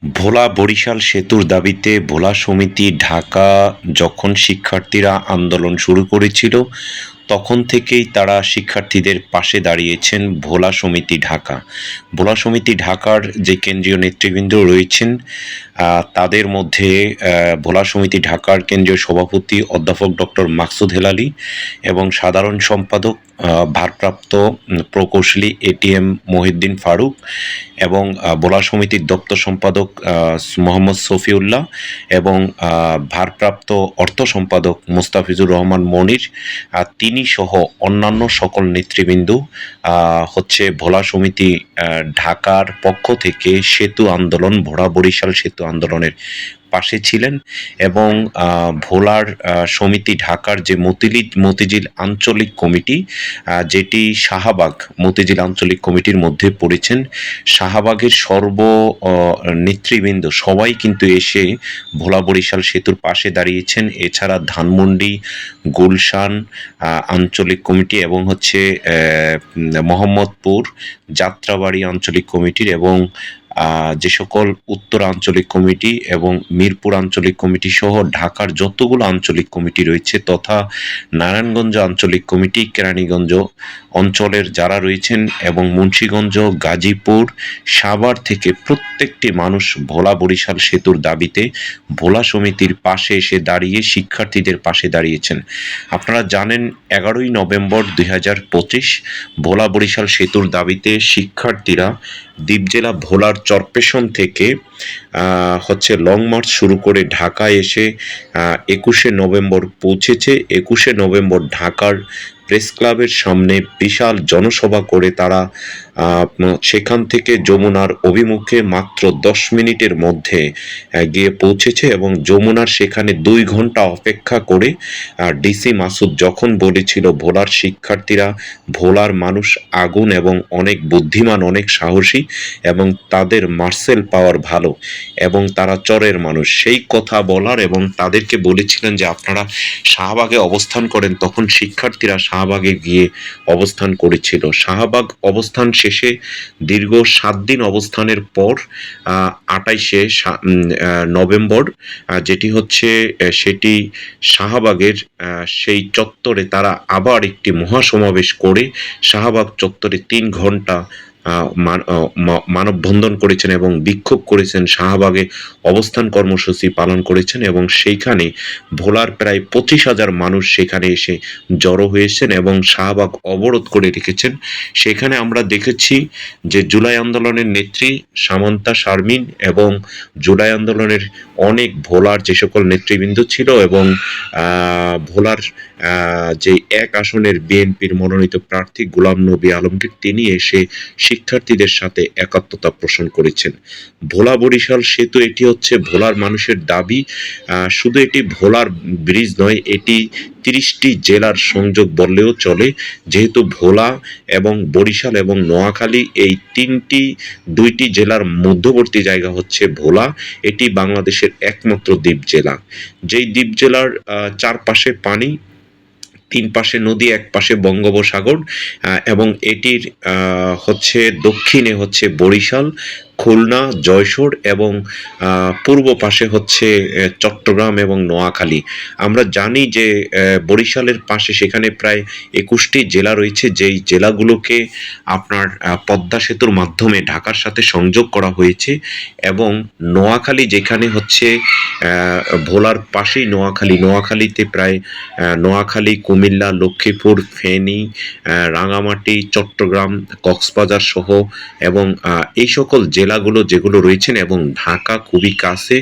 ভোলা বরিশাল সেতুর দাবিতে ভোলা সমিতি ঢাকা যখন শিক্ষার্থীরা আন্দোলন শুরু করেছিল তখন থেকেই তারা শিক্ষার্থীদের পাশে দাঁড়িয়েছেন ভোলা সমিতি ঢাকা। ভোলা সমিতি ঢাকার যে কেন্দ্রীয় নেতৃবৃন্দ রয়েছেন তাদের মধ্যে ভোলা সমিতি ঢাকার কেন্দ্রীয় সভাপতি অধ্যাপক ডক্টর মাকসুদ হেলালি এবং সাধারণ সম্পাদক ভারপ্রাপ্ত প্রকৌশলী এটিএম মহিউদ্দিন ফারুক এবং ভোলা সমিতির দপ্তর সম্পাদক মোহাম্মদ শফিউল্লাহ এবং ভারপ্রাপ্ত অর্থ সম্পাদক মুস্তাফিজুর রহমান মনির তিনি সহ অন্যান্য সকল নেতৃবৃন্দ হচ্ছে ভোলা সমিতি ঢাকার পক্ষ থেকে সেতু আন্দোলন ভোলা বরিশাল সেতু আন্দোলনের পাশে ছিলেন এবং ভোলার সমিতি ঢাকার যে মতিঝিল আঞ্চলিক কমিটি যেটি শাহবাগ মতিঝিল আঞ্চলিক কমিটির মধ্যে পড়েছেন, শাহবাগের নেতৃবৃন্দ সবাই কিন্তু এসে ভোলা বরিশাল সেতুর পাশে দাঁড়িয়েছেন। এছাড়া ধানমন্ডি গুলশান আঞ্চলিক কমিটি এবং হচ্ছে মোহাম্মদপুর যাত্রাবাড়ি আঞ্চলিক কমিটির এবং যে সকল উত্তর আঞ্চলিক কমিটি এবং মিরপুর আঞ্চলিক কমিটি সহ ঢাকার যতগুলো আঞ্চলিক কমিটি রয়েছে তথা নারায়ণগঞ্জ আঞ্চলিক কমিটি, কেরানীগঞ্জ অঞ্চলের যারা রয়েছেন এবং মুন্সিগঞ্জ, গাজীপুর, সাভার থেকে প্রত্যেকটি মানুষ ভোলা বরিশাল সেতুর দাবিতে ভোলা সমিতির পাশে এসে দাঁড়িয়ে শিক্ষার্থীদের পাশে দাঁড়িয়েছেন। আপনারা জানেন 11ই নভেম্বর 2025 ভোলা বরিশাল সেতুর দাবিতে শিক্ষার্থীরা দ্বীপ জেলা ভোলার চরপেশন থেকে হচ্ছে লং মার্চ শুরু করে ঢাকায় এসে 21শে নভেম্বর পৌঁছেছে। 21শে নভেম্বর ঢাকার প্রেস ক্লাবের সামনে বিশাল জনসভা করে তারা সেখান থেকে যমুনার অভিমুখে মাত্র 10 মিনিটের মধ্যে গিয়ে পৌঁছেছে এবং যমুনার সেখানে 2 ঘন্টা অপেক্ষা করে ডিসি মাসুদ যখন বলেছিল ভোলার শিক্ষার্থীরা, ভোলার মানুষ আগুন এবং অনেক বুদ্ধিমান, অনেক সাহসী এবং তাদের মার্সেল পাওয়ার ভালো এবং তারা চরের মানুষ, সেই কথা বলার এবং তাদেরকে বলেছিলেন যে আপনারা শাহবাগে অবস্থান করেন, তখন শিক্ষার্থীরা শাহবাগে গিয়ে অবস্থান করেছিল। শাহবাগ অবস্থান শেষে দীর্ঘ 7 দিন অবস্থানের পর 28শে নভেম্বর যেটি হচ্ছে সেটি শাহবাগের সেই চত্বরে তারা আবার একটি মহাসমাবেশ করে শাহবাগ চত্বরে 3 ঘন্টা মানববন্ধন করেছেন এবং বিক্ষোভ করেছেন, শাহবাগে অবস্থান কর্মসূচি পালন করেছেন এবং সেইখানে ভোলার প্রায় 25,000 মানুষ সেখানে এসে জড়ো হয়েছেন এবং শাহবাগ অবরোধ করে রেখেছেন। সেখানে আমরা দেখেছি যে জুলাই আন্দোলনের নেত্রী সামান্তা শারমিন এবং জুলাই আন্দোলনের অনেক ভোলার যে সকল নেতৃবৃন্দ ছিল এবং ভোলার যে 1 আসনের বিএনপির মনোনীত প্রার্থী গোলাম নবী আলমগীর তিনি এসে শিক্ষার্থীদের সাথে একাত্মতা পোষণ করেছেন। ভোলা বরিশাল সেতু এটি হচ্ছে ভোলার মানুষের দাবি। শুধু এটি ভোলার ব্রিজ নয়, এটি 30টি জেলার সংযোগ বললেও চলে, যেহেতু ভোলা এবং বরিশাল এবং নোয়াখালী এই 2টি জেলার মধ্যবর্তী জায়গা হচ্ছে ভোলা। এটি বাংলাদেশের একমাত্র দ্বীপ জেলা, যেই দ্বীপ জেলার চারপাশে পানি, 3 পাশে নদী, 1 পাশে বঙ্গোপসাগর এবং এটির হচ্ছে দক্ষিণে হচ্ছে বরিশাল, খুলনা, যশোর এবং পূর্ব পাশে হচ্ছে চট্টগ্রাম এবং নোয়াখালী। আমরা জানি যে বরিশালের পাশে সেখানে প্রায় 21টি জেলা রয়েছে, যেই জেলাগুলোকে আপনার পদ্মা সেতুর মাধ্যমে ঢাকার সাথে সংযোগ করা হয়েছে এবং নোয়াখালী যেখানে হচ্ছে ভোলার পাশেই নোয়াখালীতে প্রায় নোয়াখালী, কুমিল্লা, লক্ষ্মীপুর, ফেনী, রাঙামাটি, চট্টগ্রাম, কক্সবাজার সহ এবং এই সকল জেলাগুলো যেগুলো রয়েছেন এবং ঢাকা খুবই কাছে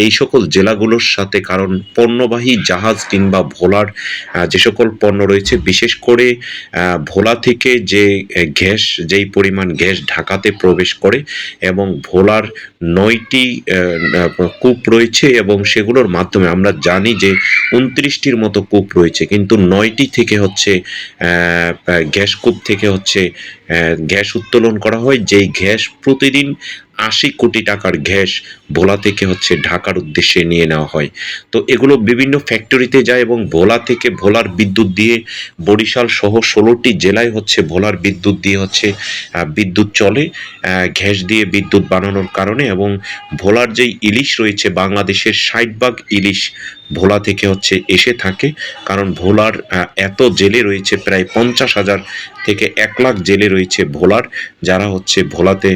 এই সকল জেলাগুলোর সাথে, কারণ পণ্যবাহী জাহাজ কিংবা ভোলার যে সকল পণ্য রয়েছে, বিশেষ করে ভোলা থেকে যেই পরিমাণ গ্যাস ঢাকাতে প্রবেশ করে এবং ভোলার 9টি কূপ রয়েছে এবং সেগুলোর মাধ্যমে আমরা জানি যে 29টির মতো কূপ রয়েছে, কিন্তু 9টি থেকে হচ্ছে গ্যাস কূপ থেকে হচ্ছে গ্যাস উত্তোলন করা হয়, যেই গ্যাস প্রতিদিন 80 কোটি টাকার গ্যাস ভোলা থেকে হচ্ছে ঢাকার উদ্দেশ্যে নিয়ে নেওয়া হয়। তো এগুলো বিভিন্ন ফ্যাক্টরিতে যায় এবং ভোলা থেকে ভোলার বিদ্যুৎ দিয়ে বরিশাল সহ 16টি জেলায় হচ্ছে ভোলার বিদ্যুৎ দিয়ে হচ্ছে বিদ্যুৎ চলে গ্যাস দিয়ে বিদ্যুৎ বানানোর কারণে। এবং ভোলার যেই ইলিশ রয়েছে বাংলাদেশের 60 ভাগ ইলিশ ভোলা থেকে হচ্ছে এসে থাকে, কারণ ভোলার এত জেলে রয়েছে, প্রায় 50,000 থেকে 1 লাখ জেলে রয়েছে ভোলার, যারা হচ্ছে ভোলাতে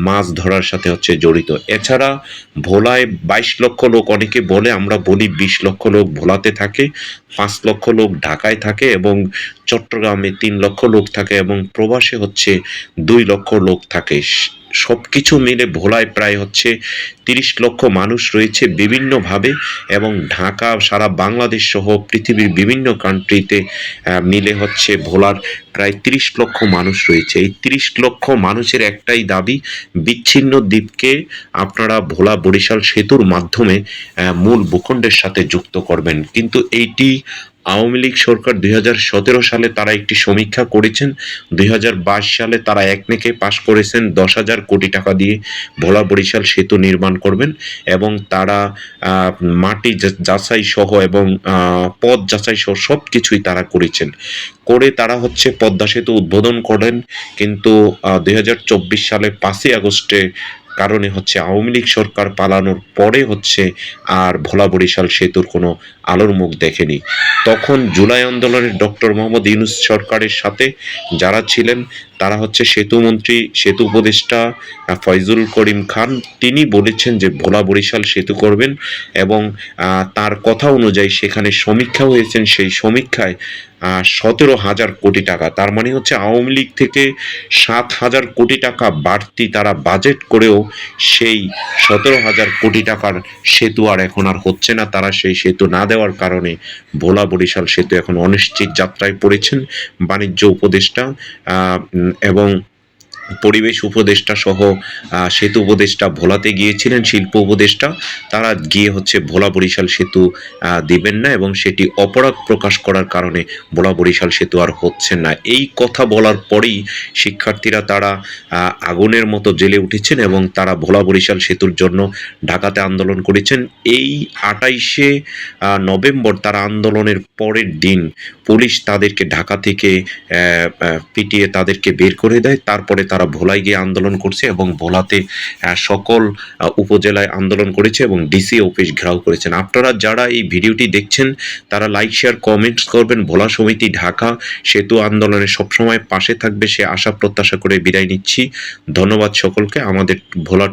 মাছ ধরার সাথে হচ্ছে জড়িত। এছাড়া ভোলায় 22 লক্ষ লোক, অনেকে বলে, আমরা বলি 20 লক্ষ লোক ভোলাতে থাকে, 5 লক্ষ লোক ঢাকায় থাকে এবং চট্টগ্রামে 3 লক্ষ লোক থাকে এবং প্রবাসে হচ্ছে 2 লক্ষ লোক থাকে। সবকিছু মিলে ভোলায় প্রায় হচ্ছে 30 লক্ষ মানুষ রয়েছে বিভিন্নভাবে, এবং ঢাকা সারা বাংলাদেশ সহ পৃথিবীর বিভিন্ন কান্ট্রিতে মিলে হচ্ছে ভোলার প্রায় 30 লক্ষ মানুষ রয়েছে। এই 30 লক্ষ মানুষের একটাই দাবি, বিচ্ছিন্ন দ্বীপকে আপনারা ভোলা বরিশাল সেতুর মাধ্যমে মূল ভূখণ্ডের সাথে যুক্ত করবেন। কিন্তু এইটি আওয়ামী লীগ সরকার 2017 সালে তারা একটি সমীক্ষা করেছেন, 2022 সালে তারা একনেকে পাশ করেছেন 10,000 কোটি টাকা দিয়ে ভোলা বরিশাল সেতু নির্মাণ করবেন, এবং তারা মাটি যাচাই সহ এবং পথ যাচাই সহ সব কিছুই তারা করেছেন। করে তারা হচ্ছে পদ্মা সেতু উদ্বোধন করেন, কিন্তু 2024 সালে 5ই আগস্টে কারণে হচ্ছে আওয়ামী লীগ সরকার পালানোর পরে হচ্ছে আর ভোলা বরিশাল সেতুর কোনো আলোর মুখ দেখেনি। তখন জুলাই আন্দোলনের ডক্টর মোহাম্মদ ইউনূস সরকারের সাথে যারা ছিলেন তারা হচ্ছে সেতুমন্ত্রী, সেতু উপদেষ্টা ফয়জুল করিম খান, তিনি বলেছেন যে ভোলা বরিশাল সেতু করবেন, এবং তার কথা অনুযায়ী সেখানে সমীক্ষা হয়েছেন, সেই সমীক্ষায় 17,000 কোটি টাকা, তার মানে হচ্ছে আওয়ামী লীগ থেকে 7,000 কোটি টাকা বাড়তি তারা বাজেট করেও সেই 17,000 কোটি টাকার সেতু আর এখন আর হচ্ছে না। তারা সেই সেতু না দেওয়ার কারণে ভোলা বরিশাল সেতু এখন অনিশ্চিত যাত্রায় পড়েছেন। বাণিজ্য উপদেষ্টা এবং পরিবেশ উপদেষ্টা সহ সেতু উপদেষ্টা ভোলাতে গিয়েছিলেন, শিল্প উপদেষ্টা, তারা গিয়ে হচ্ছে ভোলা বরিশাল সেতু দিবেন না, এবং সেটি অপরাধ প্রকাশ করার কারণে ভোলা বরিশাল সেতু আর হচ্ছে না। এই কথা বলার পরেই শিক্ষার্থীরা তারা আগুনের মতো জ্বলে উঠেছেন এবং তারা ভোলা বরিশাল সেতুর জন্য ঢাকাতে আন্দোলন করেছেন। এই 28শে নভেম্বর তারা আন্দোলনের পরের দিন পুলিশ তাদেরকে ঢাকা থেকে পিটিয়ে তাদেরকে বের করে দেয়। তারপরে তারা ভোলায় গিয়ে আন্দোলন করছে এবং ভোলাতে সকল উপজেলায় আন্দোলন করেছে এবং ডিসি অফিস ঘেরাও করেছেন। আপনারা যারা এই ভিডিওটি দেখছেন তারা লাইক, শেয়ার, কমেন্টস করবেন। ভোলা সমিতি ঢাকা সেতু আন্দোলনে সবসময় পাশে থাকবে সে আশা প্রত্যাশা করে বিদায় নিচ্ছি। ধন্যবাদ সকলকে। আমাদের ভোলা